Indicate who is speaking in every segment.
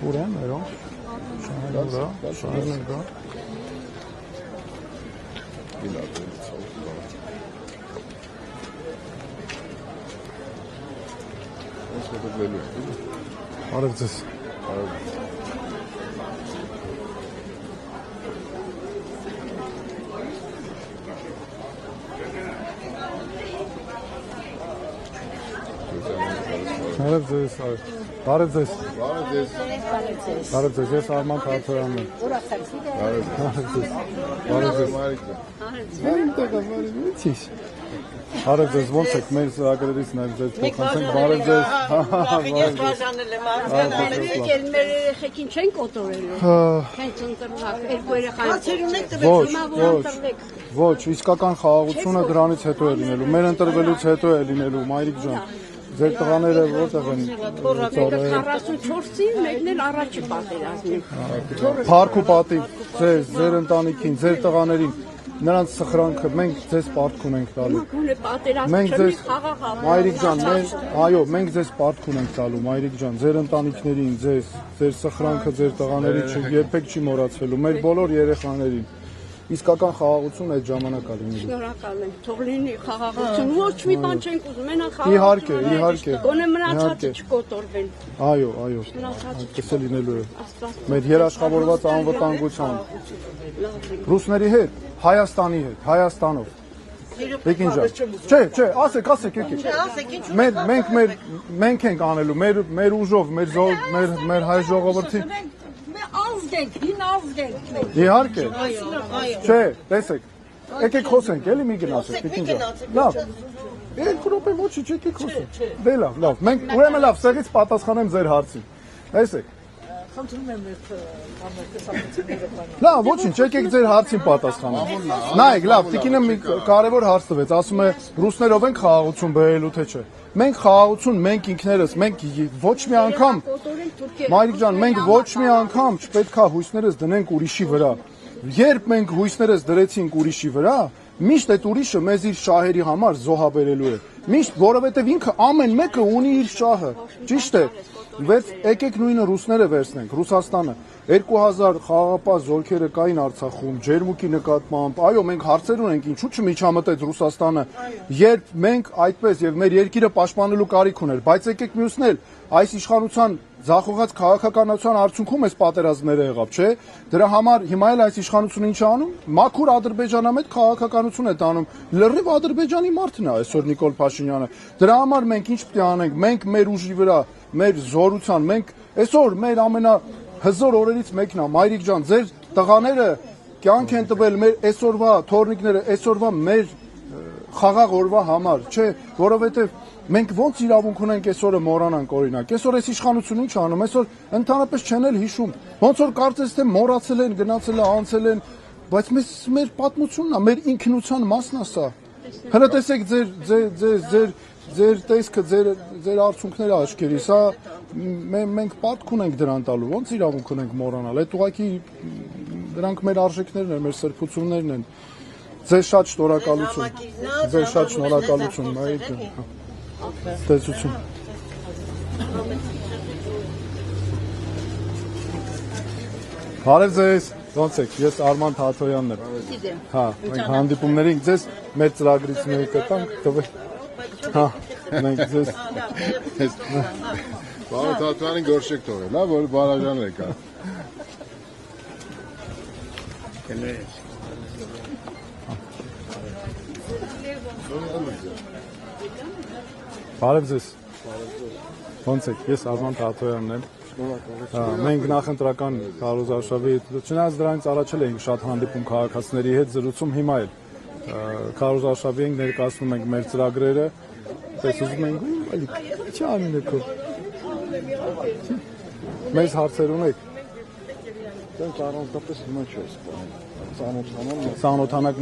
Speaker 1: Ուրեմն, երո։ Շահերն գա։ Արև ձեզ։ Բարև ձեզ, բարև ձեզ։ Բարև ձեզ, ես Արման Թաթոյանն եմ։ Բարև ձեզ։ Բարև ձեզ, ոնց եք մեր ծրագրերից նաև ձեզ փոխանցենք, բարև ձեզ։
Speaker 2: Ես բաժանել եմ արժանալու եկել մեր երեխեքին չեն կոտորելու։ Հենց ընտրնակ, երկու երեխա։
Speaker 1: Ոչ, իսկական խաղաղությունը դրանից հետո է լինելու, մեր ընտրվելուց հետո է լինելու, մայրիկ ջան։ Ձեր տղաները որտեղ են։
Speaker 2: 44-ին մեկն էլ առաջի պատերազմին։
Speaker 1: Փառք ու պատիվ ձեր ընտանիքին, ձեր տղաներին, նրանց սխրանքը մենք ձեզ պարտք ունենք տալու։ Մենք ձեզ մայրիկ ջան, մենք ձեզ պարտք ունենք տալու, մայրիկ ջան, ձեր ընտանիքներին, ձեր սխրանքը ձեր տղաների երբեք չի մոռացվելու, մեր բոլոր երեխաներին։ Իսկական խաղաղություն այդ ժամանակ է լինելու։
Speaker 2: Շնորհակալ եմ։ Թող լինի խաղաղություն։ Ոչ մի բան չենք ուզում, մենակ խաղաղություն։
Speaker 1: Իհարկե։
Speaker 2: Գոնե մնացածը չկոտորվեն։
Speaker 1: Այո, այդպես է լինելու է։ Մեր երաշխավորված անվտանգությամբ։ Ռուսների հետ, Հայաստանի հետ, Հայաստանով։ Եկին ջան։ Չէ, ասեք, եկեք։ Մենք ենք անելու, մեր ուժով, մեր հայ ժողովրդի։
Speaker 2: Ազգ ենք, հին ազգ ենք։
Speaker 1: Իհարկե։ Չէ, տեսեք։ Եկեք խոսենք, էլի մի գնացեք, եկին ջան։ Լավ։ Երկու րոպե ոչինչ, եկեք խոսենք։ Դե լավ։ Մենք ուրեմն լավ, սեղից պատասխանեմ ձեր հարցին։ Տեսեք։
Speaker 2: Խնդրում եմ
Speaker 1: Լավ, ոչինչ, եկեք ձեր հարցին պատասխանեմ։ Նայեք, լավ, տիկինը մի կարևոր հարց տվեց, ասում է ռուսներով ենք խաղաղություն բերելու թե չէ։ Մենք խաղաղություն, մենք ինքներս, մենք ոչ մի անգամ, մայրիկ ջան, մենք ոչ մի անգամ չպետք է հույսներս դնենք ուրիշի վրա։ Երբ մենք հույսներս դրեցինք ուրիշի վրա, միշտ այդ ուրիշը մեզ իր շահերի համար զոհաբերելու է։ Միշտ, որովհետև ինքը ամեն մեկը ունի իր շահը։ Ճիշտ է։ Եկեք նույնը ռուսները վերցնենք, Ռուսաստանը 2000 խաղաղապահ զորքերը կային Արցախում, ջերմուկի նկատմամբ, այո, մենք հարցեր ունենք, ինչու չմիջամտեց Ռուսաստանը, երբ մենք այդպես եւ մեր երկիրը պաշտպանելու կարիք ուներ, բայց եկեք մյուսն էլ այս իշխանության ձախողած քաղաքականության արդյունքում այս պատերազմները եղավ, չէ՞։ Դրա համար հիմա էլ այս իշխանությունը ինչ է անում։ Մաքուր ադրբեջանամետ քաղաքականություն է տանում։ Լրիվ ադրբեջանի մարդն է այսօր Նիկոլ Փաշինյանը։ Դրա համար մենք ինչ պետք է անենք։ Մենք մեր ուժի վրա, մեր զորության, մենք այսօր մեր ամենահզոր օրերից մեկն է, մայրիկ ջան, ձեր տղաները կյանք են տվել մեր այսօրվա թորնիկները, այսօրվա մեր խաղաղ օրվա համար, չէ, որովհետև մենք ոնց իրավունք ունենք այսօրը մոռանանք օրինակ։ Այսօր այս իշխանությունը ինչ անում, այսօր ընդհանրապես չեն էլ հիշում։ Ոնց որ կարծես թե մոռացել են, գնացել է, անցել են, բայց մեր պատմությունն է, մեր ինքնության մասն է սա։ Հələ տեսեք ձեր տեսքը, ձեր արդյունքները աչքերի, սա մենք պատք ունենք դրան տալու, ոնց իրավունք ունենք մոռանալ։ Այդ ուղղակի դրանք մեր արժեքներն են, մեր սրբություններն են։ Ձեզ շատ շնորհակալություն, մայրիկ ջան։ Տեսություն։ Բարև ձեզ, ոնց եք, ես Արման Թաթոյանն եմ։ Հա, մենք հանդիպումների ենք ձեզ, մեր ծրագրից մեկը տանք, տվեք։ Հա, մենք ձեզ։
Speaker 3: Բարև Թաթոյանին գործեք թողել, հա, որ բարաժանել եկա։
Speaker 1: Բարև ձեզ։ Ոնց եք, ես Արման Թաթոյանն եմ։ Մենք նախընտրական Քարոզ Արշավի հետ, չնայած դրանից առաջ էինք շատ հանդիպում քաղաքացիների հետ զրուցում, հիմա էլ Քարոզ Արշավի ենք ներկայացնում ենք մեր ծրագրերը, պես ուզում ենք, այլ չի անում եք։ Մեզ հարցեր ունեք։
Speaker 3: Դրանք առանձնապես հիմա չի սպառնում։
Speaker 1: Ծանոթանանք։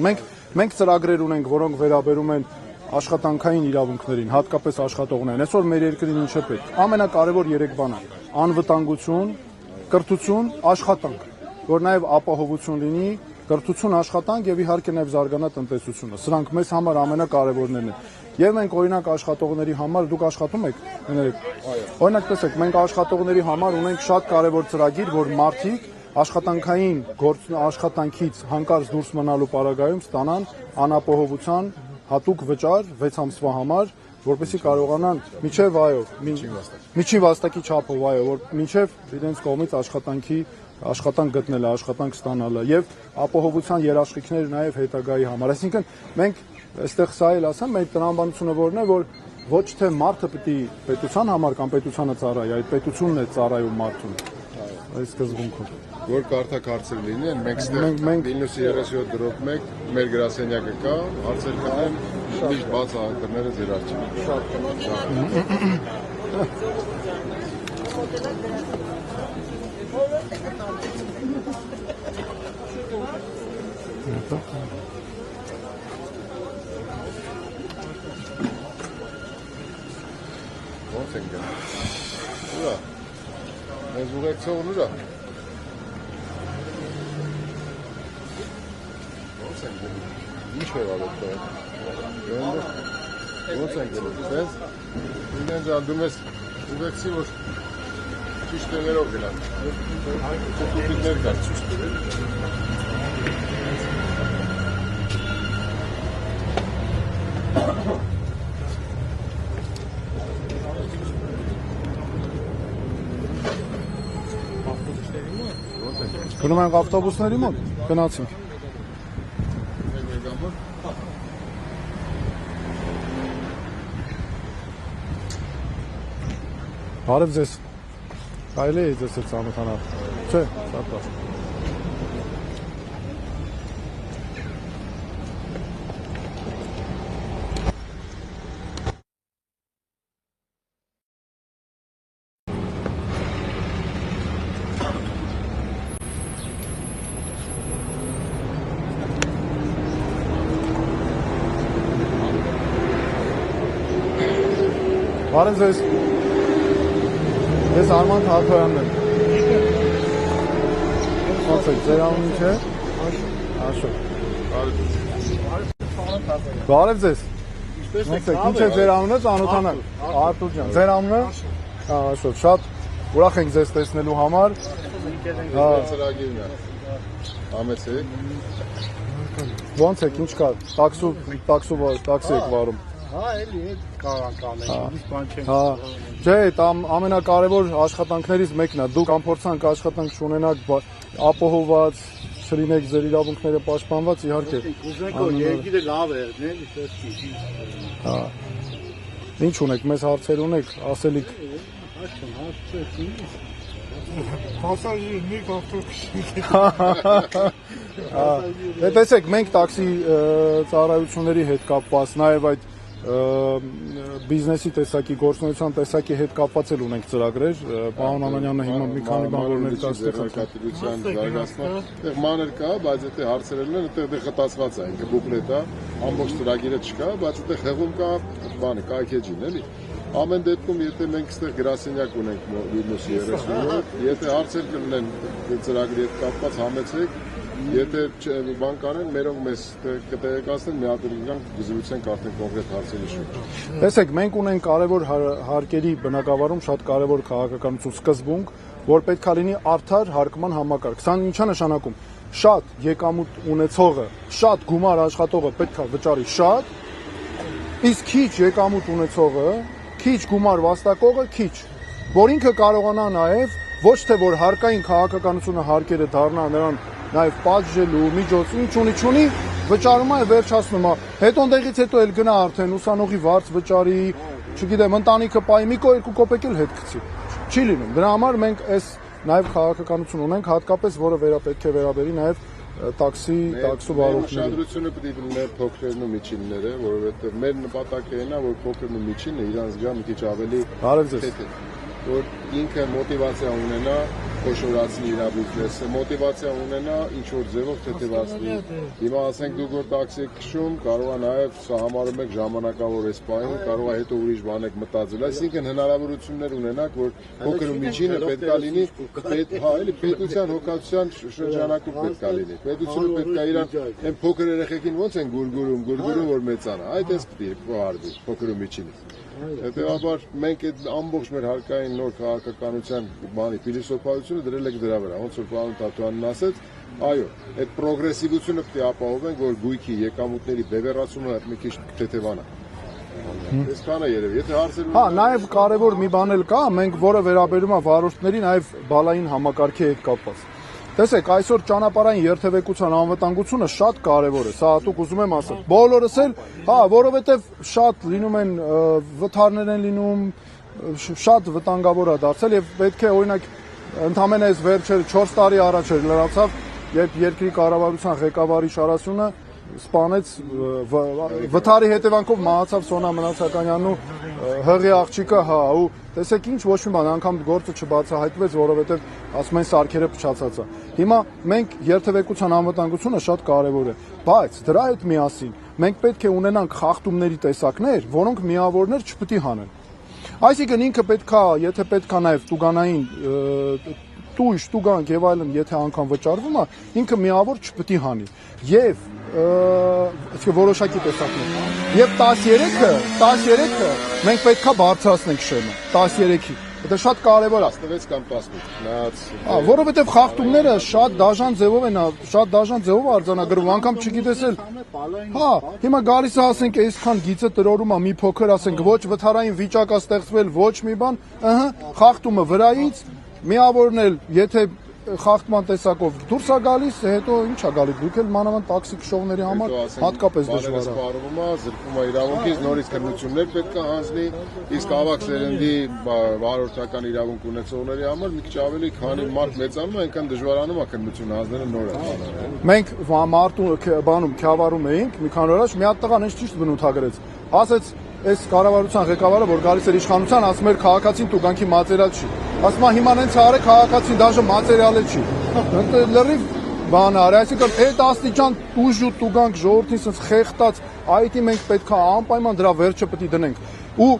Speaker 1: Մենք ծրագրեր ունենք, որոնք վերաբերում են աշխատանքային իրավունքներին, հատկապես աշխատողներին։ Այսօր մեր երկրին ինչ է պետք։ Ամենակարևոր 3 բանը՝ անվտանգություն, կրթություն, աշխատանք, որ նաև ապահովություն լինի, կրթություն, աշխատանք եւ իհարկե նաև զարգանա տնտեսությունը։ Սրանք մեզ համար ամենակարևորներն են։ Եվ մենք օրինակ աշխատողների համար դուք աշխատում եք, օրինակ տեսեք, մենք աշխատողների համար ունենք շատ կարևոր ծրագիր, որ մարդիկ աշխատանքային աշխատանքից հանկարծ դուրս մնալու պարագայում ստանան անապահովության հատուկ վճար 6 ամսվա համար, որպեսզի կարողանան միջև միջին վաստակի չափով, որ միջև իրենց կողմից աշխատանք գտնելը, աշխատանք ստանալը եւ ապահովության երաշխիքները նաեւ հետագայի համար։ Այսինքն մենք այստեղ սա էլ ասեմ, մեր տրամաբանությունը որն է, որ ոչ թե մարդը պիտի պետության համար կամ պետությանը ծառայի, այլ պետությունն է ծառայում մարդուն։ Այս սկզբունքով
Speaker 3: որ կարդակ հարցեր լինեն, մենք ստեղ Վիլնյուսի 37 դրոպ 1 մեր գրասենյակը կա, հարցեր կան, միշտ բաց ակրները ձեր առջև։ Ո՞նց են գնում։ Ուրա։ Մեզ ուղեկցողն ուրա։ Ինչ է վարել ոնց են գնում, տես, ինեն ժան դու մեզ ուղեկցի, որ ճիշտ տեղերով գնան, տուպիկներ կար, ճիշտ
Speaker 1: Գնում ենք ավտոբուսների մոտ, գնացինք։ Բարև ձեզ, կարելի է ձեզ հետ ծանոթանալ, չէ, շատ լավ։ Բարև ձեզ, ես Արման Թաթոյանն եմ։ Ոնց եք, ձեր անունը չէ։ Աշոտ։ Բարև ձեզ։ Ոնց եք, ինչ է ձեր անունը, ծանոթանանք։ Արտուր ջան, ձեր անունը։ Աշոտ, շատ ուրախ ենք ձեզ տեսնելու համար։
Speaker 3: ծրագիրն է։ Ամեցի։
Speaker 1: Ոնց եք, ինչ կա, տաքսի եք վարում։
Speaker 4: Հա, էլի այդ կարանկանել, բան չենք։
Speaker 1: Հա, չէ, ամենակարևոր աշխատանքներից մեկն է։ Դուք ամփորձանք աշխատանք չունենաք, ապահոված, չլինեք ձեր իրավունքները պաշտպանված, իհարկե։
Speaker 4: Ուզենք որ երկիրը լավ է, էլի տեսքի։
Speaker 1: Հա։ Ինչ ունեք, մեզ հարցեր ունեք, ասելիք։
Speaker 4: Փասաժիրնիկ ավտոբուսի։
Speaker 1: Տեսեք, մենք տաքսի ծառայությունների հետ կապված, նաև այդ բիզնեսի տեսակի, գործունեության տեսակի հետ կապված էլ ունենք ծրագրեր, պարոն Ամանյանը հիմա մի քանի բան որ
Speaker 3: ներկայացնեցին զարգացման, այդտեղ մանր կա, բայց եթե հարցերել են, այդտեղ խտացված է, ինքը բուկլետ է, ամբողջ ծրագիրը չկա, բայց այդտեղ հեղում կա, բանը, կայքեջին, էլի։ Ամեն դեպքում, եթե մենք այստեղ գրասենյակ ունենք Վիլնյուսի 37, եթե հարցեր կլինեն ծրագրի հետ կապված, համեցեք, եթե բան կանեն, մերոնք մեզ կտեղեկացնեն, մի հատ գզրուցենք արդեն կոնկրետ հարցերի շուրջ։
Speaker 1: Տեսեք, մենք ունենք կարևոր հարկերի բնակավարում շատ կարևոր քաղաքականություն սկզբունք, որ պետք է լինի արդար հարկման համակարգ։ Սա ինչա նշանակում։ Շատ եկամուտ ունեցողը, շատ գումար աշխատողը պետք է վճարի շատ, իսկ քիչ եկամուտ ունեցողը, քիչ գումար վաստակողը քիչ, որ ինքը կարողանա նաև ոչ թե որ հարկային քաղաքականությունը հարկերը դառնա նրան նաև պատժելու միջոց ինչ ունի վճարում է վերջացնում է հետո ընդեղից հետո էլ գնա արդեն ուսանողի վարձ վճարի չգիտեմ ընտանիքը պայի մի 2 կոպեկ էլ հետ գցի չի լինում դրա համար մենք այս նաև քաղաքականություն ունենք հատկապես որը պետք է վերաբերի նաև տաքսու վարորդներին
Speaker 3: ուշադրությունը պետք է լինի փոքրերն ու միջինները որովհետև մեր նպատակը այն է որ փոքրն ու միջինը իրանց գա մի քիչ ավելի
Speaker 1: բարև ձեզ
Speaker 3: որ ինքը մոտիվացիա ունենա խոշորացնի իր բիզնեսը, մոտիվացիա ունենա ինչ որ ձևով թեթևացնի։ Հիմա ասենք դուք որ տաքսի եք քշում, կարող է նաև սա համարում եք ժամանակավոր էս պահին, կարող է հետո ուրիշ բան եք մտածել, այսինքն հնարավորություններ ունենաք, որ փոքր ու միջինը պետքա լինի, էլի պետության հոգացության շրջանակում պետքա լինի։ Պետությունը պետքա իրան այն փոքր երեխեքին ոնց են գուրգուրում որ մեծանա, այդ էս պետք է փոխարդի փոքր ու միջինը։ Հետևաբար մենք այդ ամբողջ մեր հարկային նոր քաղաքականության բանի փիլիսոփայությունը դրել ենք դրա վրա, ոնց որ պարոն Տատյանն ասեց, այո, այդ պրոգրեսիվությունը պետք է ապահովենք, որ գույքի եկամուտների բևեռացումը մի քիչ թեթևանա։ Այսքանը երևի, եթե հարցեր
Speaker 1: Հա, նաև կարևոր մի բան էլ կա, մենք որը վերաբերում է վարորդների, նաև բալային համակարգի հետ կապված։ Տեսեք, այսօր ճանապարհային երթևեկության անվտանգությունը շատ կարևոր է, սա հատուկ ուզում եմ ասել։ Բոլորս էլ, հա, որովհետև շատ լինում են վթարներ են լինում, շատ վտանգավոր է դարձել եւ պետք է օրինակ ընդամենը այս վերջերը 4 տարի առաջ էր լրացավ, երբ երկրի կառավարության ղեկավարի Շարասյունը սպանեց վթարի հետևանքով մահացավ Սոնա Մնացականյանն ու հղի աղջիկը, հա, ու տեսեք ինչ ոչ մի բան, անգամ գործը չբացահայտվեց, որովհետև ասում են սարքերը փչացած է։ Հիմա մենք երթևեկության անվտանգությունը շատ կարևոր է, բայց դրա հետ միասին մենք պետք է ունենանք խախտումների տեսակներ, որոնք միավորներ չպետք է հանեն։ Այսինքն ինքը պետքա, եթե պետքա նաև տուգանային տույժ, տուգանք եւ այլն, եթե անգամ վճարվում է, ինքը միավոր չպետք է հանի։ Եվ որոշակի տեսակներ։ Եվ 13-ը մենք պետքա բարձրացնենք շեմը, 13-ի։ Դա շատ կարևոր է։
Speaker 3: 16 կամ 15։
Speaker 1: Որովհետև խախտումները շատ դաժան ձևով արձանագրվում, անգամ չգիտես էլ։ Հա, հիմա գալիս է ասենք այսքան գիծը տրորում է մի փոքր, ասենք ոչ վթարային վիճակ է ստեղծվել, ոչ մի բան, խախտումը վրայից միավորն էլ, եթե խախտման տեսակով դուրս է գալիս, հետո ինչ է գալիս, դուք էլ մանավանդ տաքսի քշողների համար հատկապես դժվար է։
Speaker 3: Սպառվում է, զրկվում է իրավունքից, նորից քննություններ պետք է հանձնի, իսկ ավակ սերնդի վարորդական իրավունք ունեցողների համար մի քիչ ավելի, քանի մարդ մեծանում է, այնքան դժվարանում է քննություն հանձնելը նորը։
Speaker 1: Մենք մարտու բանում Քյավառում էինք, մի քանի օր առաջ մի հատ տղան ինձ ճիշտ բնութագրեց։ Ասեց, այս կառավարության ղեկավարը, որ գալիս էր իշխանության, ասում էր քաղաքացին տուգանքի մատերիալ չի։ Ասում է հիմա նենց արեք քաղաքացին դաժե մատերիալ չի։ Լրիվ բան արի, այսինքն այդ աստիճան տուժ ու տուգանք ժողովրդին sense խեղտած, այդի մենք պետք է անպայման դրա վերջը պետք է դնենք։ Ու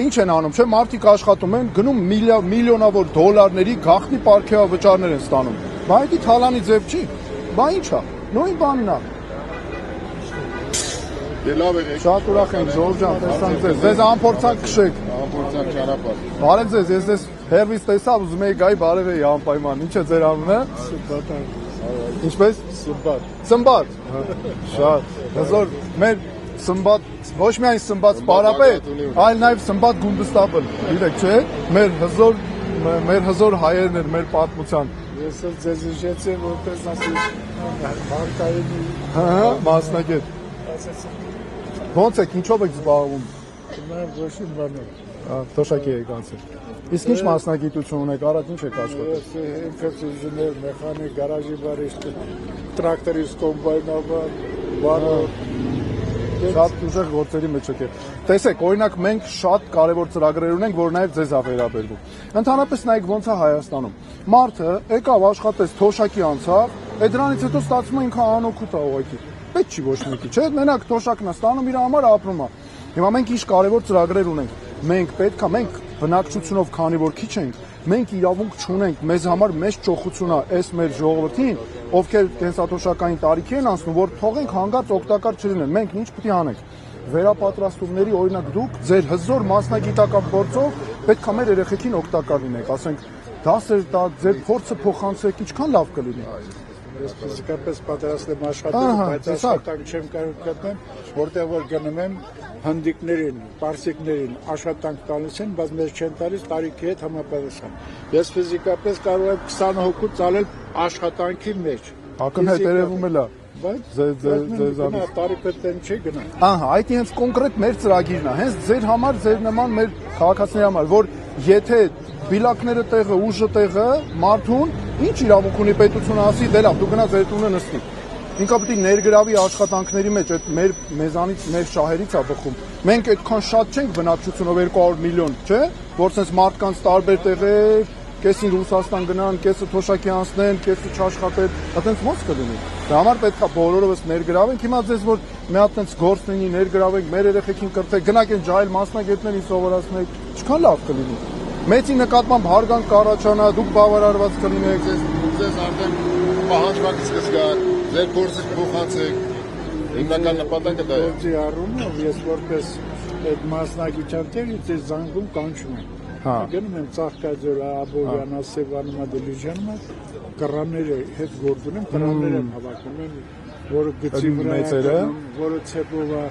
Speaker 1: ինչ են անում, չէ՞, մարդիկ աշխատում են, գնում միլիոնավոր դոլարների գաղտնի պարգևավճարներ են ստանում։ Բայց դա թալանի ձև չի։ Բա ի՞նչ է։ Նույն բանն է։
Speaker 3: Լավ է։
Speaker 1: Շատ ուրախ ենք, Ժորժ ջան, տեսանք ձեզ։ Ձեզ անփորձանք քշեք։
Speaker 3: Անփորձանք ճանապարհ։
Speaker 1: Բարև ձեզ, ես դες հերվիս տեսավ, ուզում եի գայի բարև էի անպայման։ Ինչ է ձեր անունը։
Speaker 4: Սմբատ։
Speaker 1: Ինչպես։ Սմբատ։ Շատ։ Հզոր մեր Սմբատ, ոչ միայն Սմբատ սպարապետ, այլ նաև Սմբատ Գունդստաբլ։ Գիտեք, չէ՞։ Մեր հզոր հայերն են մեր պատմության։
Speaker 4: Ես էլ ձեզ իջեցի, որպես ասի հարկային։
Speaker 1: Հա, մասնակետ։ Ոնց եք, ինչով եք զբաղվում։
Speaker 4: Մենք ոչ մի բան չենք։
Speaker 1: Թոշակի եք անցել։ Իսկ ինչ մասնագիտություն ունեք, առաջ ինչ եք աշխատել։
Speaker 4: Ես ինֆրաստրուկտուր, մեխանիկ, գարաժի բարիշտ, տրակտորիստ, կոմբայնաբար, վարորդ։
Speaker 1: Շատ ուժեղ գործերի մեջ եք։ Տեսեք, օրինակ մենք շատ կարևոր ծրագրեր ունենք, որ նաև ձեզ է վերաբերվում։ Ընդհանրապես նայեք ոնց է Հայաստանում։ Մարդը եկավ աշխատեց, թոշակի անցավ, այդ դրանից հետո ստացվում է ինքը անօգուտ է ուղղակի։ Պետք չի ոչ մեկի, չէ՞, մենակ թոշակն է ստանում, իր համար ապրում է։ Հիմա մենք ինչ կարևոր ծրագրեր ունենք։ Մենք բնակչությունով, քանի որ քիչ ենք, մենք իրավունք չունենք, մեզ համար մեծ ճոխություն է այս մեր ժողովրդին, ովքեր կենսաթոշակային տարիքի են անցնում, որ թողենք հանգած օգտակար չլինեն։ Մենք ինչ պետք է անենք։ Վերապատրաստումների օրինակ դուք ձեր հզոր մասնագիտական փորձով պետք է մեր երեխեքին օգտակար լինեք, ասենք դասեր տա, ձեր փորձը փոխանցեք, ինչքան լավ կլինի։
Speaker 4: Ես ֆիզիկապես պատրաստ եմ աշխատել, բայց աշխատանք չեմ կարող գտնել, որտեղ որ գնում եմ հնդիկներին, պարսիկներին աշխատանք տալիս են, բայց մեզ չեն տալիս տարիքի հետ համապատասխան։ Ես ֆիզիկապես կարող եմ 20 հոգու ծալել աշխատանքի մեջ։
Speaker 1: Ակնհայտ երևում է,
Speaker 4: բայց
Speaker 1: ձեզ
Speaker 4: տարիքը տեն չի գնա։
Speaker 1: Ահա, այդ հենց կոնկրետ մեր ծրագիրն է, հենց ձեր համար, ձեր նման մեր քաղաքացիների համար, որ եթե բիլակները տեղը, ուժը տեղը, մարդուն ինչ իրավունք ունի պետությունը ասի, դե լավ, դու գնա ձեր տունը նստի։ Ինքը պետք է ներգրավի աշխատանքների մեջ, այդ մեզանից, մեր շահերից է բխում։ Մենք այդքան շատ չենք բնակչությունով 200 միլիոն, չէ՞։ որ sense մարդկանց տարբեր տեղեր, կեսին Ռուսաստան գնան, կեսը թոշակի անցնեն, կեսը չաշխատեն, այդպես ո՞նց կլինի։ Դա համար պետք է բոլորովս ներգրավենք։ Հիմա ձեզ որ մի հատ այնպես գործ լինի, ներգրավենք, մեր երեխեքին կրթեք, գնանք այն ջահել մասնագետներին սովորացնենք, ինչքան լավ կլինի։ Մեծի նկատմամբ հարգանք կառաջանա, դուք բավարարված կլինեք,
Speaker 3: ձեզ արդեն պահանջարկից կզգաք, ձեր փորձը կփոխանցեք։ Հիմնական նպատակը դա է։
Speaker 4: Գործի առումով ես որպես այդ մասնագիտության տեղից այս զանգում կանչում եմ։
Speaker 1: Հա։
Speaker 4: Գնում եմ Ծաղկաձոր, Աբովյանը, Սևանում, Դիլիջանում, կռանները հետ գործ ունեմ, կռաններ եմ հավաքում, որը գծի վրա է, որը ցեպով է։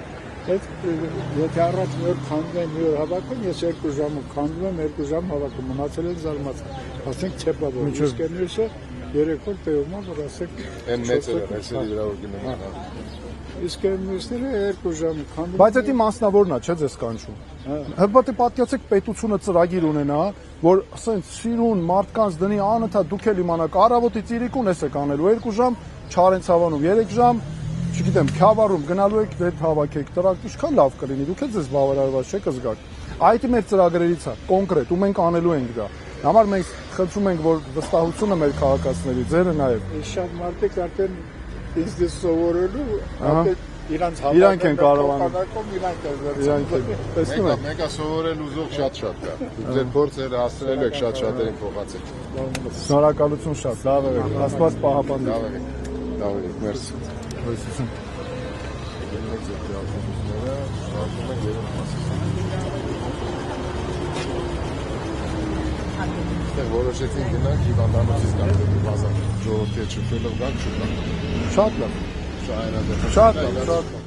Speaker 4: Այդ եթե առաջ մի օր քանդվեն, մի օր հավաքում, ես 2 ժամում քանդվում եմ, 2 ժամ հավաքում, մնացել են զարմացած։ Ասենք ցեպավոր, իսկ մյուսը 3 օր տևում է, որ ասենք
Speaker 3: Այն մեծերը, այսերի վրա որ գնում են։
Speaker 4: Իսկ մյուսները 2 ժամ քանդվում։
Speaker 1: բայց դա մասնավորն է, չէ՞ ձեզ կանչում։ Հəbətə պատկացեք պետությունը ծրագիր ունենա, որ ասենց սիրուն մարդկանց դնի անընդհատ դուք էլ իմանաք, առավոտի ծիրիկուն եք անելու 2 ժամ, Չարենցավանում 3 ժամ, չգիտեմ, Քյավառում գնալու եք դեր հավաքեք, տրակ ինչքան լավ կլինի, դուք էլ ձեզ բավարարված չեք զգաք։ Այդ մեր ծրագրերից է, կոնկրետ, ու մենք անելու ենք դա։ Համար մենք խնդրում ենք, որ վստահությունը մեր քաղաքացիների, ձերը նաև։
Speaker 4: Շատ մարդիկ արդեն ինձ սովորելու,
Speaker 1: Իրանք են կարողանում։
Speaker 4: Իրանք են։
Speaker 1: Տեսնում եք։
Speaker 3: Մեկը սովորել ուզող շատ կա։ Դուք ձեր փորձերը հասցնելու եք շատ-շատերին փոխացեք։
Speaker 1: Շնորհակալություն շատ, լավ է, Աստված պահապանի։
Speaker 3: Լավ է, մերսի։
Speaker 1: Հույսություն։
Speaker 3: Որոշեցին գնանք հիվանդանոցից գանք բազա ժողովրդի չփելով գանք չուտանք։
Speaker 1: Շատ լավ։
Speaker 3: Շահերադե։
Speaker 1: Շատ լավ, շատ լավ։